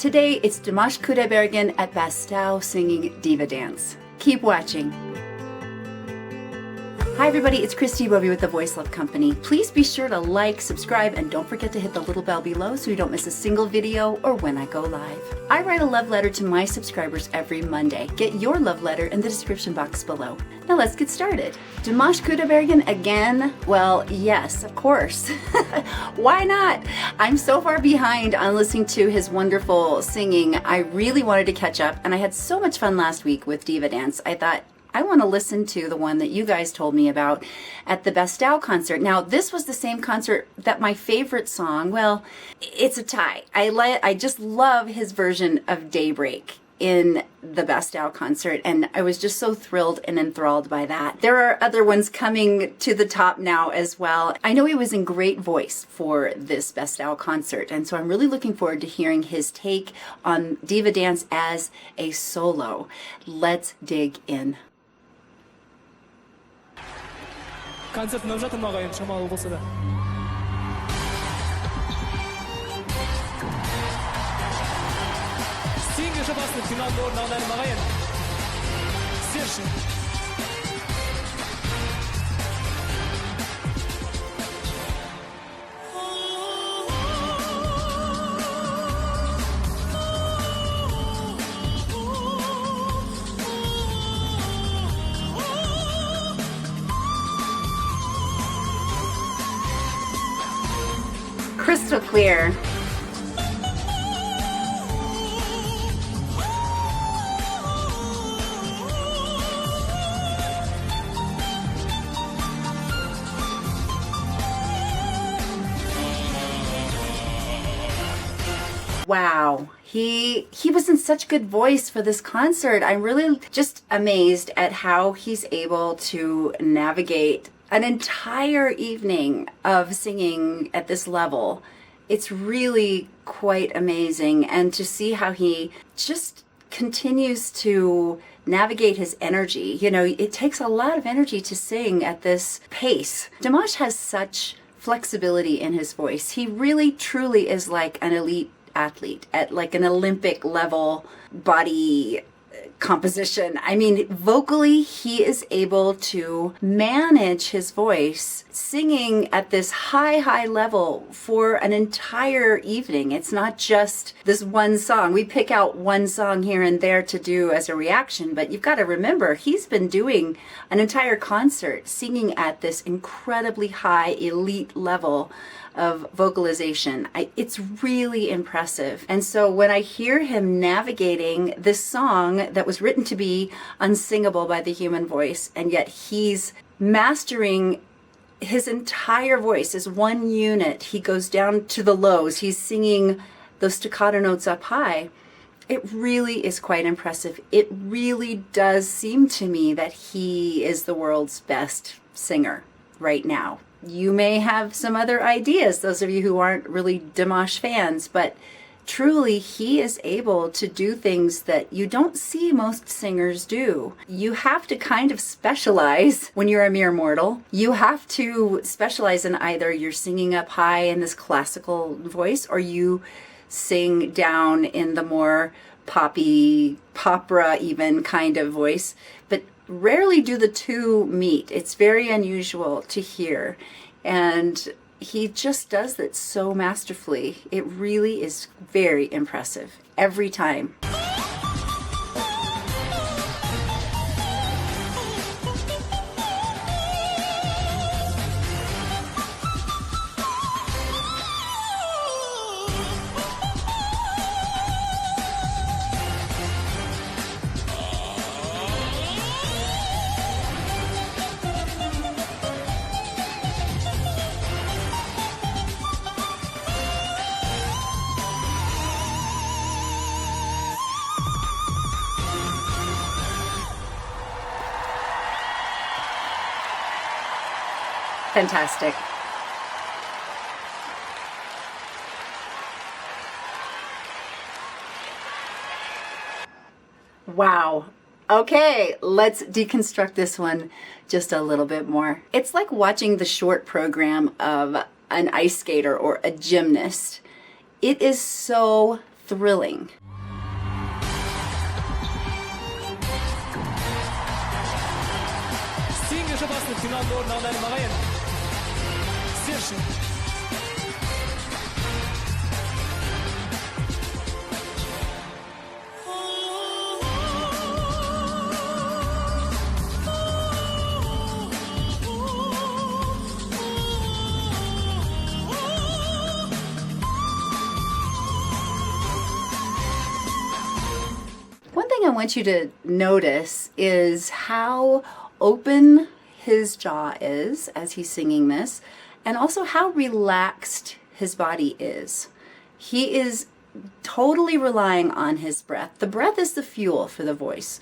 Today, it's Dimash Kudaibergen at Bastau singing Diva Dance. Keep watching. Hi everybody, it's Christi Bovee with the Voice Love Company. Please be sure to like, subscribe, and don't forget to hit the little bell below so you don't miss a single video or when I go live. I write a love letter to my subscribers every Monday. Get your love letter in the description box below. Now let's get started. Dimash Kudaibergen again? Well, yes, of course. Why not? I'm so far behind on listening to his wonderful singing. I really wanted to catch up, and I had so much fun last week with Diva Dance. I thought, I want to listen to the one that you guys told me about at the Bastau concert. Now, this was the same concert that my favorite song, well, it's a tie. I just love his version of Daybreak in the Bastau concert, and I was just so thrilled and enthralled by that. There are other ones coming to the top now as well. I know he was in great voice for this Bastau concert, and so I'm really looking forward to hearing his take on Diva Dance as a solo. Let's dig in. Концерт мынау жатыр ма ағайын, шамалы болса да. Сеңге жобасының финалда орын алған ағайын. Сершін. Crystal clear. Wow, he was in such good voice for this concert. I'm really just amazed at how he's able to navigate an entire evening of singing at this level. It's really quite amazing, and to see how he just continues to navigate his energy. You know, it takes a lot of energy to sing at this pace. Dimash has such flexibility in his voice. He really truly is like an elite athlete at like an Olympic level body composition. I mean, vocally, he is able to manage his voice singing at this high level for an entire evening. It's not just this one song. We pick out one song here and there to do as a reaction, but you've got to remember, he's been doing an entire concert singing at this incredibly high elite level of vocalization. It's really impressive. And so when I hear him navigating this song that was written to be unsingable by the human voice, and yet he's mastering his entire voice as one unit. He goes down to the lows. He's singing those staccato notes up high. It really is quite impressive. It really does seem to me that he is the world's best singer right now. You may have some other ideas, those of you who aren't really Dimash fans, but truly he is able to do things that you don't see most singers do. You have to kind of specialize when you're a mere mortal. You have to specialize in either you're singing up high in this classical voice, or you sing down in the more poppy, opera even kind of voice, but rarely do the two meet. It's very unusual to hear, and he just does that so masterfully. It really is very impressive every time. Fantastic. Wow. Okay, let's deconstruct this one just a little bit more. It's like watching the short program of an ice skater or a gymnast. It is so thrilling. geschossen Finalboden an einem Marien. Sehr schön. One thing I want you to notice is how open his jaw is as he's singing this, and also how relaxed his body is. He is totally relying on his breath. The breath is the fuel for the voice.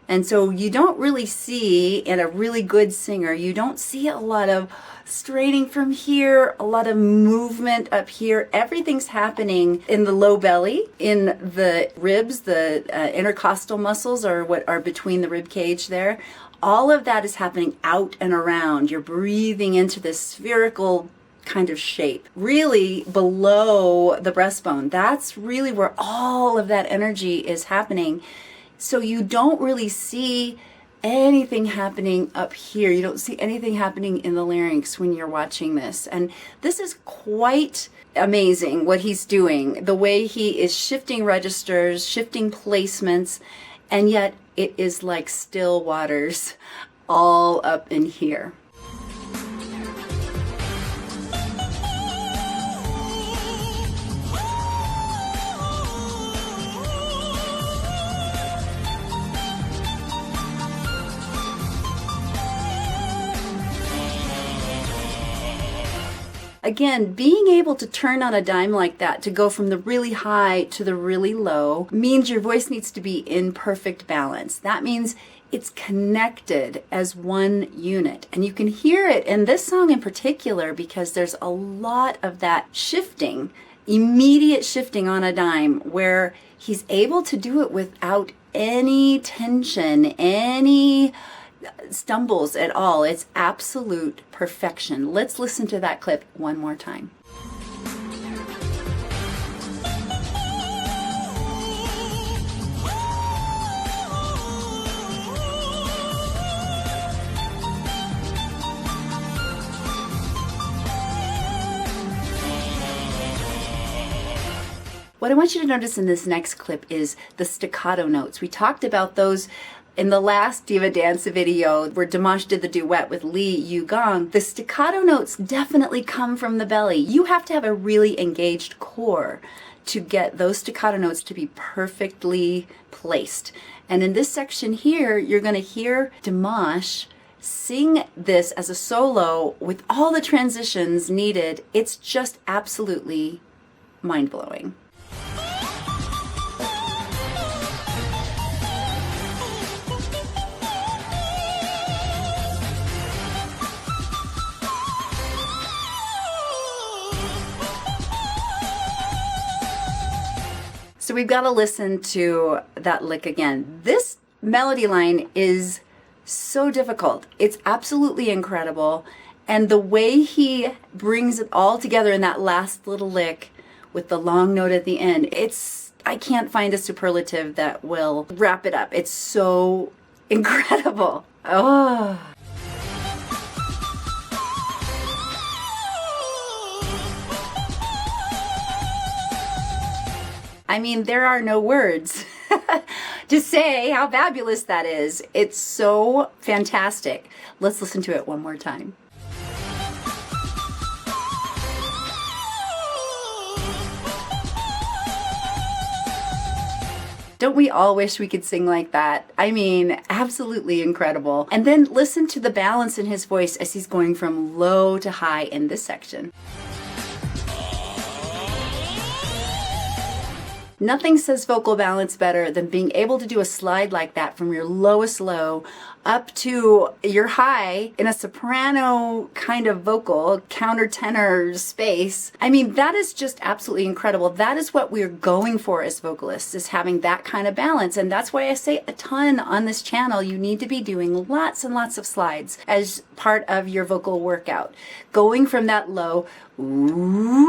And so you don't really see, in a really good singer, you don't see a lot of straining from here, a lot of movement up here. Everything's happening in the low belly, in the ribs, the intercostal muscles, or what are between the rib cage there. All of that is happening out and around. You're breathing into this spherical kind of shape, really below the breastbone. That's really where all of that energy is happening. So you don't really see anything happening up here. You don't see anything happening in the larynx when you're watching this. And this is quite amazing what he's doing, the way he is shifting registers, shifting placements, and yet it is like still waters all up in here. Again, being able to turn on a dime like that, to go from the really high to the really low, means your voice needs to be in perfect balance. That means it's connected as one unit. And you can hear it in this song in particular because there's a lot of that shifting, immediate shifting on a dime, where he's able to do it without any tension, any stumbles at all. It's absolute perfection. Let's listen to that clip one more time. What I want you to notice in this next clip is the staccato notes. We talked about those in the last Diva Dance video where Dimash did the duet with Lee Yu-gong. The staccato notes definitely come from the belly. You have to have a really engaged core to get those staccato notes to be perfectly placed. And in this section here, you're going to hear Dimash sing this as a solo with all the transitions needed. It's just absolutely mind-blowing. So we've got to listen to that lick again. This melody line is so difficult. It's absolutely incredible. And the way he brings it all together in that last little lick with the long note at the end, I can't find a superlative that will wrap it up. It's so incredible. Oh. I mean, there are no words to say how fabulous that is. It's so fantastic. Let's listen to it one more time. Don't we all wish we could sing like that? I mean, absolutely incredible. And then listen to the balance in his voice as he's going from low to high in this section. Nothing says vocal balance better than being able to do a slide like that from your lowest low up to your high in a soprano kind of vocal, countertenor space. I mean, that is just absolutely incredible. That is what we're going for as vocalists, is having that kind of balance. And that's why I say a ton on this channel. You need to be doing lots and lots of slides as part of your vocal workout. Going from that low, ooh,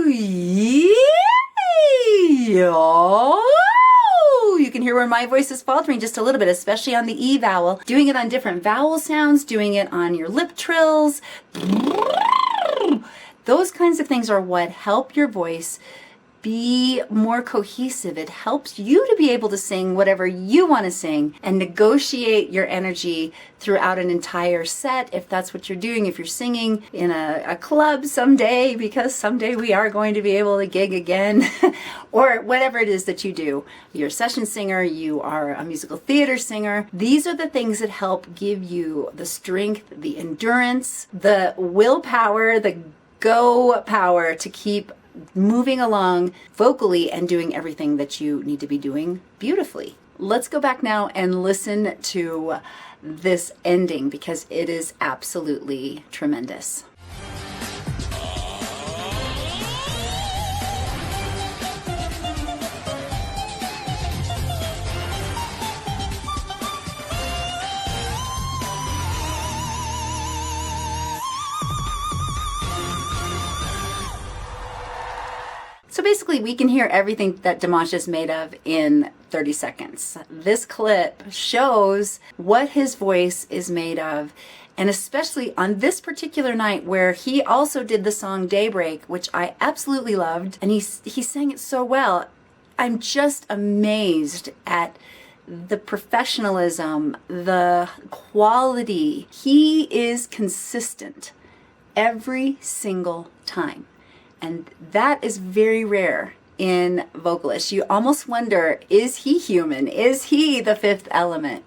yeah, yo. You can hear where my voice is faltering just a little bit, especially on the E vowel. Doing it on different vowel sounds, doing it on your lip trills. Those kinds of things are what help your voice be more cohesive. It helps you to be able to sing whatever you want to sing and negotiate your energy throughout an entire set, if that's what you're doing. If you're singing in a club someday, because someday we are going to be able to gig again, or whatever it is that you do. You're a session singer, you are a musical theater singer. These are the things that help give you the strength, the endurance, the willpower, the go power to keep moving along vocally and doing everything that you need to be doing beautifully. Let's go back now and listen to this ending because it is absolutely tremendous. So basically, we can hear everything that Dimash is made of in 30 seconds. This clip shows what his voice is made of, and especially on this particular night where he also did the song Daybreak, which I absolutely loved, and he sang it so well. I'm just amazed at the professionalism, the quality. He is consistent every single time. And that is very rare in vocalists. You almost wonder, is he human? Is he the fifth element?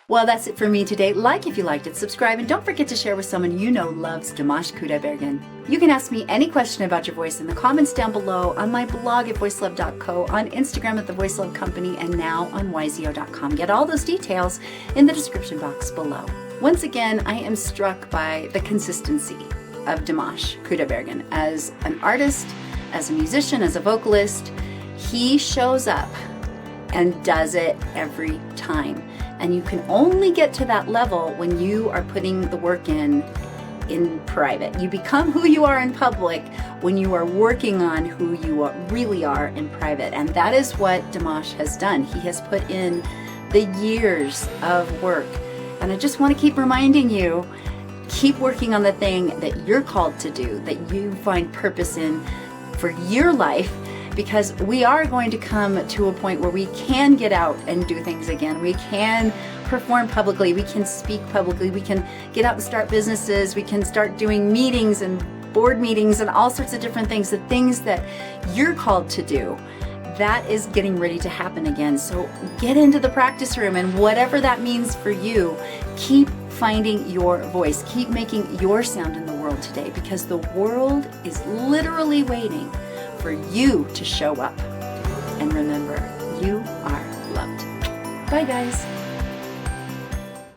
Well, that's it for me today. Like if you liked it, subscribe, and don't forget to share with someone you know loves Dimash Kudaibergen. You can ask me any question about your voice in the comments down below, on my blog at voicelove.co, on Instagram at The Voice Love Company, and now on yzo.com. Get all those details in the description box below. Once again, I am struck by the consistency of Dimash Kudaibergen as an artist, as a musician, as a vocalist. He shows up and does it every time. And you can only get to that level when you are putting the work in private. You become who you are in public when you are working on who you really are in private. And that is what Dimash has done. He has put in the years of work. And I just want to keep reminding you, keep working on the thing that you're called to do, that you find purpose in for your life. Because we are going to come to a point where we can get out and do things again. We can perform publicly, we can speak publicly, we can get out and start businesses, we can start doing meetings and board meetings and all sorts of different things. The things that you're called to do, that is getting ready to happen again. So get into the practice room, and whatever that means for you, keep finding your voice. Keep making your sound in the world today, because the world is literally waiting for you to show up. And remember, you are loved. Bye, guys.